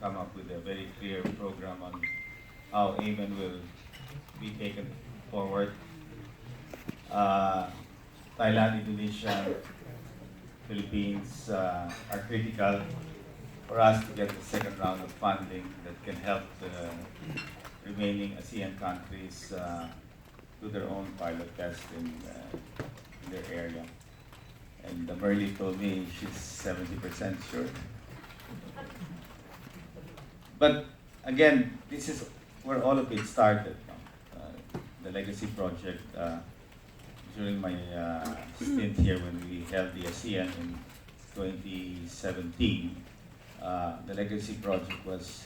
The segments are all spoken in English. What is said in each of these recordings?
come up with a very clear program on how AMEN will be taken forward. Uh, Thailand, Indonesia, Philippines are critical for us to get the second round of funding that can help the remaining ASEAN countries do their own pilot test in their area. And Merly told me she's 70% sure. But again, this is where all of it started. No? The legacy project during my stint here when we held the ASEAN in 2017. The legacy project was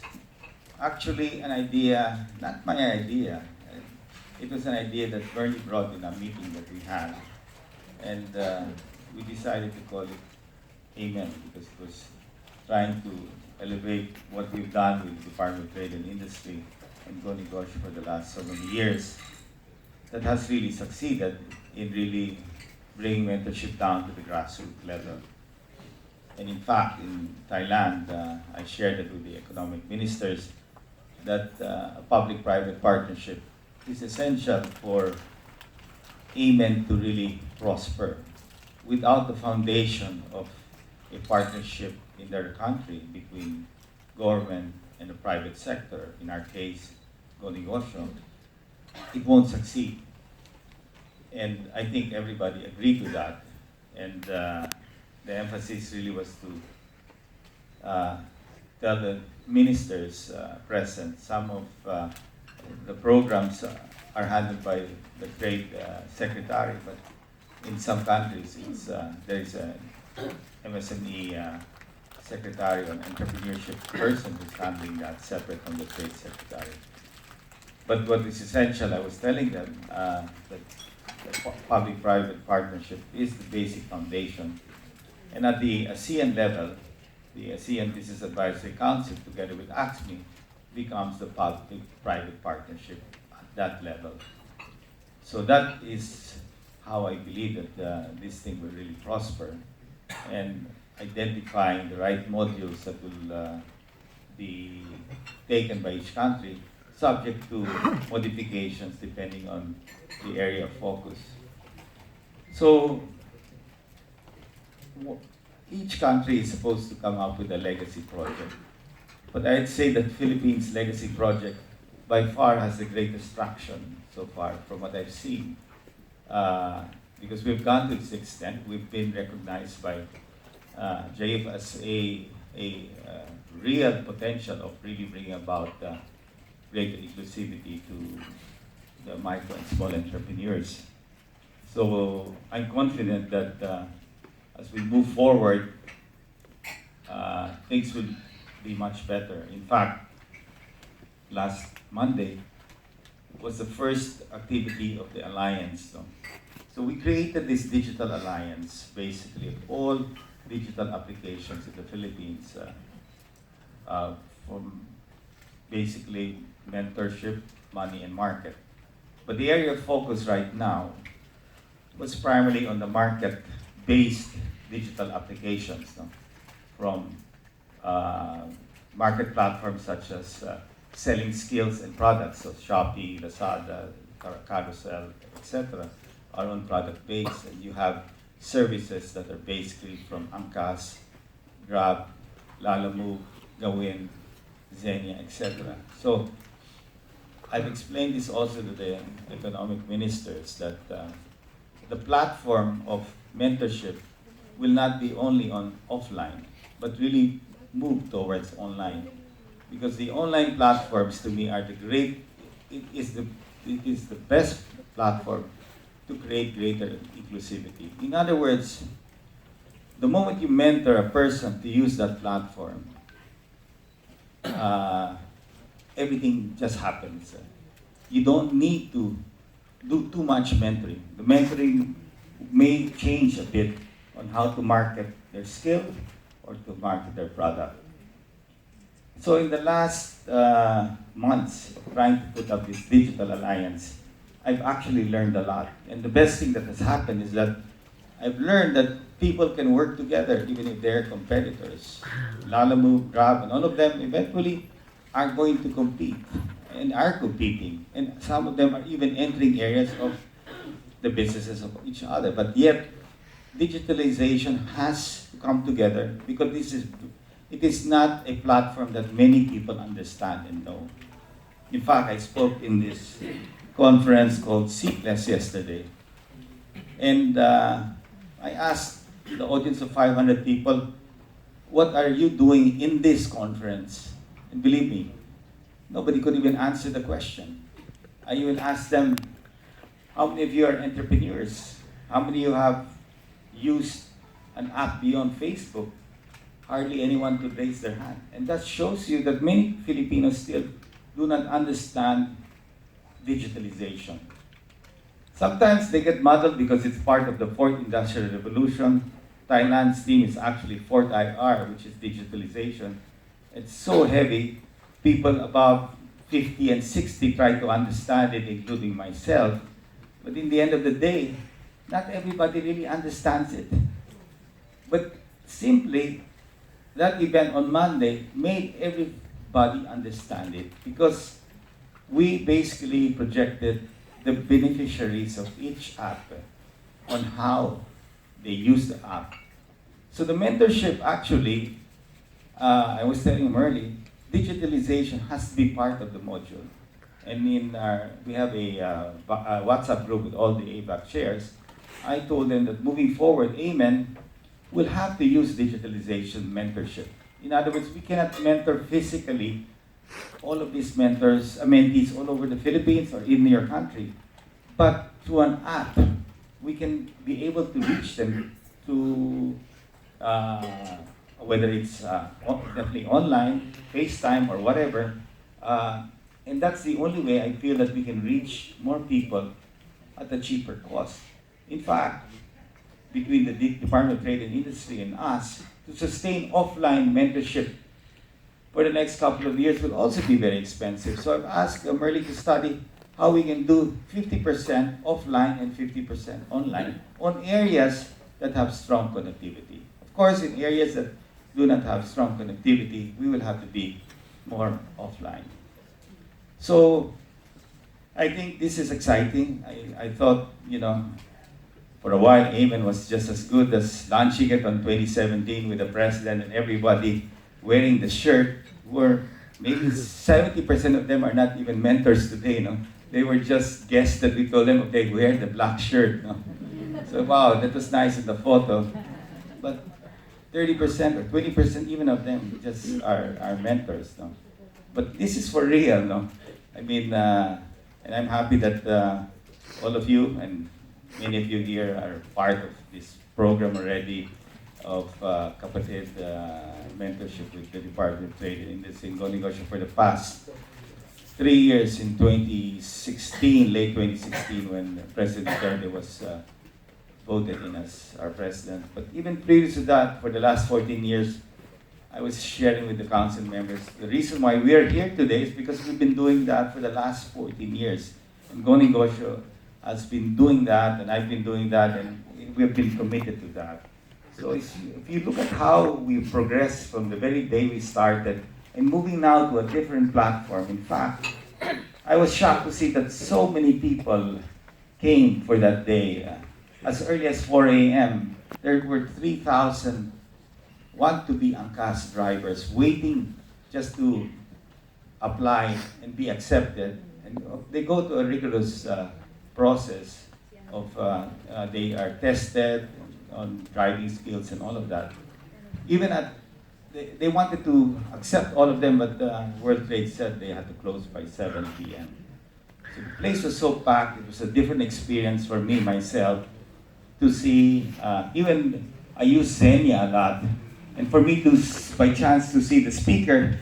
actually an idea, not my idea. It was an idea that Bernie brought in a meeting that we had. And we decided to call it AMEN because it was trying to elevate what we've done with the Department of Trade and Industry and Go Negosyo for the last so many years. That has really succeeded in really bringing mentorship down to the grassroots level. And in fact, in Thailand, I shared it with the economic ministers that a public-private partnership is essential for AMEN to really prosper. Without the foundation of a partnership in their country between government and the private sector, in our case, Go Negosyo, it won't succeed. And I think everybody agreed to that. And the emphasis really was to tell the ministers present, some of the programs are handled by the trade secretary, but in some countries there is a MSME secretary or entrepreneurship person who's handling that separate from the trade secretary. But what is essential, I was telling them that the public-private partnership is the basic foundation. And at the ASEAN level, the ASEAN Business Advisory Council, together with AXME, becomes the public-private partnership at that level. So that is how I believe that this thing will really prosper, and identifying the right modules that will be taken by each country, subject to modifications depending on the area of focus. So each country is supposed to come up with a legacy project. But I'd say that Philippines' legacy project by far has the greatest traction so far from what I've seen. Because we've gone to this extent, we've been recognized by JF as a real potential of really bringing about greater inclusivity to the micro and small entrepreneurs. So I'm confident that as we move forward, things will be much better. In fact, last Monday was the first activity of the alliance. So we created this digital alliance, basically, of all digital applications in the Philippines, from basically mentorship, money, and market. But the area of focus right now was primarily on the market-based digital applications, from market platforms such as selling skills and products, so Shopee, Lazada, Carousel, etc., are on product base, and you have services that are basically from Angkas, Grab, Lalamove, Gawin, Xenia, etc. So I've explained this also to the economic ministers that the platform of mentorship will not be only on offline, but really move towards online. Because the online platforms to me are it is the best platform to create greater inclusivity. In other words, the moment you mentor a person to use that platform, everything just happens. You don't need to do too much mentoring. The mentoring may change a bit on how to market their skill or to market their product. So in the last months of trying to put up this digital alliance, I've actually learned a lot. And the best thing that has happened is that I've learned that people can work together even if they're competitors. Lalamove, Grab, and all of them eventually are going to compete and are competing. And some of them are even entering areas of the businesses of each other. But yet, digitalization has to come together because it is not a platform that many people understand and know. In fact, I spoke in this conference called Seekless yesterday. And I asked the audience of 500 people, what are you doing in this conference? And believe me, nobody could even answer the question. I even asked them, how many of you are entrepreneurs? How many of you have used an app beyond Facebook? Hardly anyone could raise their hand. And that shows you that many Filipinos still do not understand digitalization. Sometimes they get muddled because it's part of the fourth industrial revolution. Thailand's theme is actually fourth IR, which is digitalization. It's so heavy, people above 50 and 60 try to understand it, including myself. But in the end of the day, not everybody really understands it. But simply, that event on Monday made everybody understand it because we basically projected the beneficiaries of each app on how they use the app. So the mentorship actually, I was telling him earlier, digitalization has to be part of the module. And we have a WhatsApp group with all the ABAC chairs. I told them that moving forward, Amen will have to use digitalization mentorship. In other words, we cannot mentor physically all of these mentees all over the Philippines or in your country. But through an app, we can be able to reach them to, whether it's definitely online, FaceTime, or whatever. And that's the only way I feel that we can reach more people at a cheaper cost. In fact, between the Department of Trade and Industry and us, to sustain offline mentorship for the next couple of years will also be very expensive. So I've asked Merly to study how we can do 50% offline and 50% online on areas that have strong connectivity. Of course, in areas that do not have strong connectivity, we will have to be more offline. So I think this is exciting. I thought, for a while, Amen was just as good as launching it on 2017 with the president and everybody wearing the shirt, where maybe 70% of them are not even mentors today. They were just guests that we told them, okay, wear the black shirt. So wow, that was nice in the photo. But 30% or 20% even of them just are mentors. But this is for real. I mean, and I'm happy that all of you and many of you here are part of this program already of Kapatid mentorship with the Department of Trade and Industry and Go Negosyo for the past 3 years in 2016, late 2016, when President Duterte was voted in as our president. But even previous to that, for the last 14 years, I was sharing with the council members, the reason why we are here today is because we've been doing that for the last 14 years. And Go Negosyo has been doing that, and I've been doing that, and we've been committed to that. So if you look at how we've progressed from the very day we started, and moving now to a different platform. In fact, I was shocked to see that so many people came for that day. As early as 4 a.m., there were 3,000 want-to-be Angkas drivers waiting just to apply and be accepted. And they go to a rigorous process of, they are tested on driving skills and all of that. Even they wanted to accept all of them, but World Trade said they had to close by 7 p.m. So the place was so packed. It was a different experience for me, myself, to see, even I use Xenia a lot. And for me to, by chance, to see the speaker,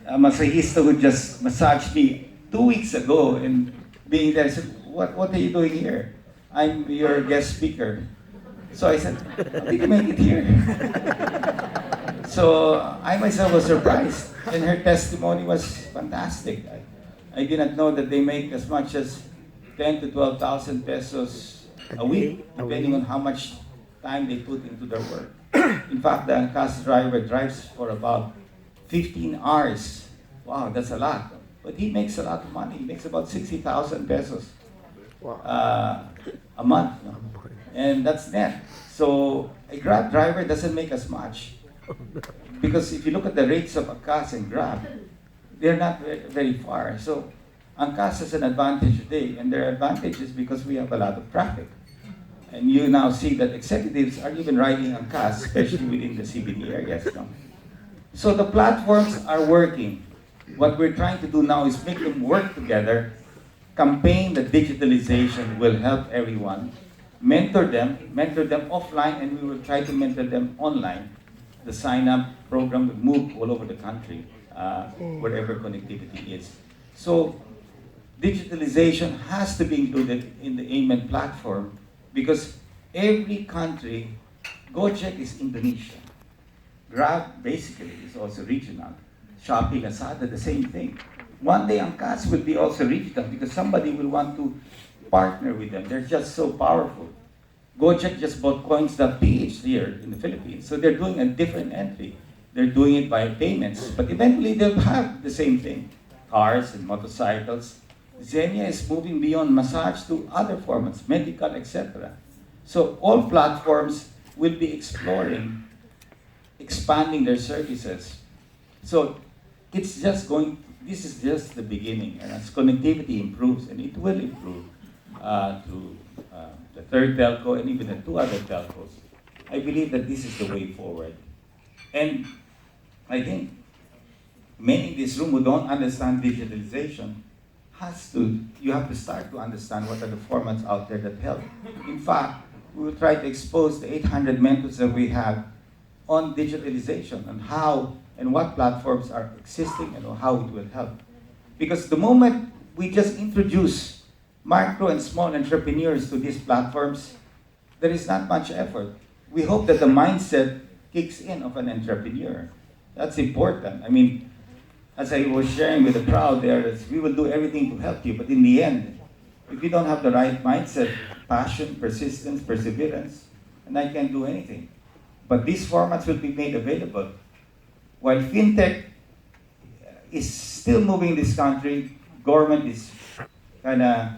a masahista who just massaged me 2 weeks ago, and being there, I said, what are you doing here? I'm your guest speaker. So I said, how did you make it here? So I myself was surprised, and her testimony was fantastic. I did not know that they make as much as 10 to 12,000 pesos a week, depending on how much time they put into their work. In fact, the Angkas driver drives for about 15 hours. Wow, that's a lot. But he makes a lot of money. He makes about 60,000 pesos a month. No? And that's net. So a Grab driver doesn't make as much. Because if you look at the rates of Angkas and Grab, they're not very far. So Angkas has an advantage today, and their advantage is because we have a lot of traffic. And you now see that executives are even riding Angkas, especially within the CBD areas. No? So the platforms are working. What we're trying to do now is make them work together, campaign that digitalization will help everyone, mentor them offline, and we will try to mentor them online. The sign-up program will move all over the country, wherever connectivity is. So digitalization has to be included in the AMEN platform because every country, Gojek is Indonesia. Grab basically is also regional. Shopee, Lazada, the same thing. One day Angkas will be also regional because somebody will want to partner with them. They're just so powerful. Gojek just bought coins.ph here in the Philippines. So they're doing a different entry. They're doing it by payments. But eventually they'll have the same thing. Cars and motorcycles. Xenia is moving beyond massage to other formats, medical, etc. So all platforms will be exploring, expanding their services. So this is just the beginning. And as connectivity improves, and it will improve to the third telco and even the two other telcos, I believe that this is the way forward. And I think many in this room who don't understand digitalization, you have to start to understand what are the formats out there that help. In fact, we will try to expose the 800 mentors that we have on digitalization and how and what platforms are existing and how it will help. Because the moment we just introduce micro and small entrepreneurs to these platforms, there is not much effort. We hope that the mindset kicks in of an entrepreneur. That's important. I mean, as I was sharing with the crowd there, we will do everything to help you, but in the end, if you don't have the right mindset, passion, persistence, perseverance, and I can't do anything. But these formats will be made available. While fintech is still moving this country, government is kind of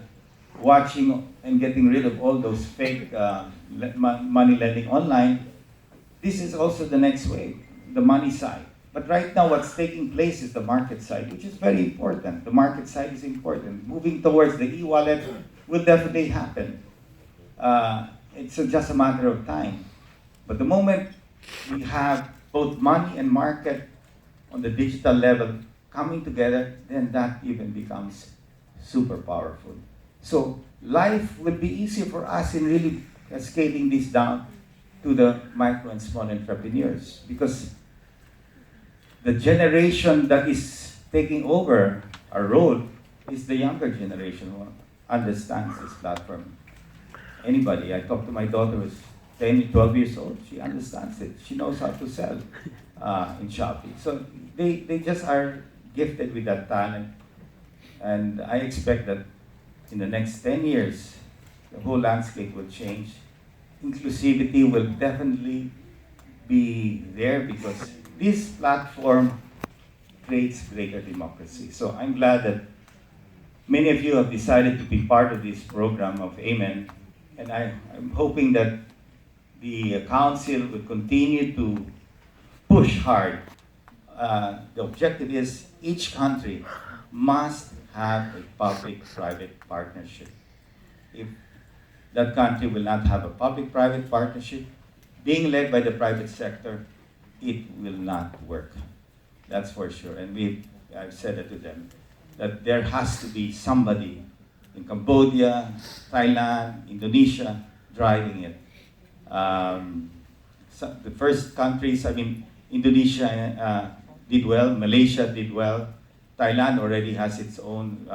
watching and getting rid of all those fake money lending online. This is also the next wave, the money side. But right now what's taking place is the market side, which is very important. The market side is important. Moving towards the e-wallet will definitely happen. It's just a matter of time. But the moment we have both money and market on the digital level coming together, then that even becomes super powerful. So life will be easier for us in really scaling this down to the micro and small entrepreneurs, because the generation that is taking over our role is the younger generation who understands this platform. Anybody, I talked to my daughter who's 10, 12 years old, she understands it. She knows how to sell in Shopee. So they just are gifted with that talent. And I expect that in the next 10 years, the whole landscape will change. Inclusivity will definitely be there because this platform creates greater democracy. So I'm glad that many of you have decided to be part of this program of AMEN. And I'm hoping that the council will continue to push hard. The objective is each country must have a public-private partnership. If that country will not have a public-private partnership, being led by the private sector, it will not work. That's for sure. And I've said it to them, that there has to be somebody in Cambodia, Thailand, Indonesia, driving it. So the first countries, Indonesia did well, Malaysia did well, Thailand already has its own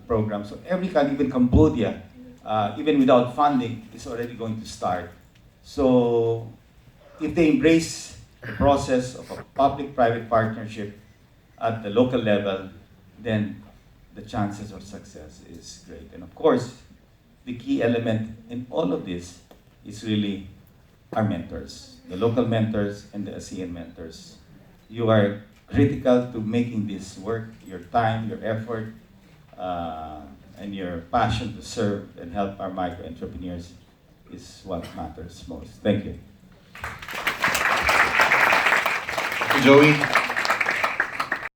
program. So every country, even Cambodia, even without funding, is already going to start. So if they embrace the process of a public-private partnership at the local level, then the chances of success is great. And of course, the key element in all of this is really our mentors, the local mentors and the ASEAN mentors. You are critical to making this work. Your time, your effort, and your passion to serve and help our micro entrepreneurs is what matters most. Thank you. Joey.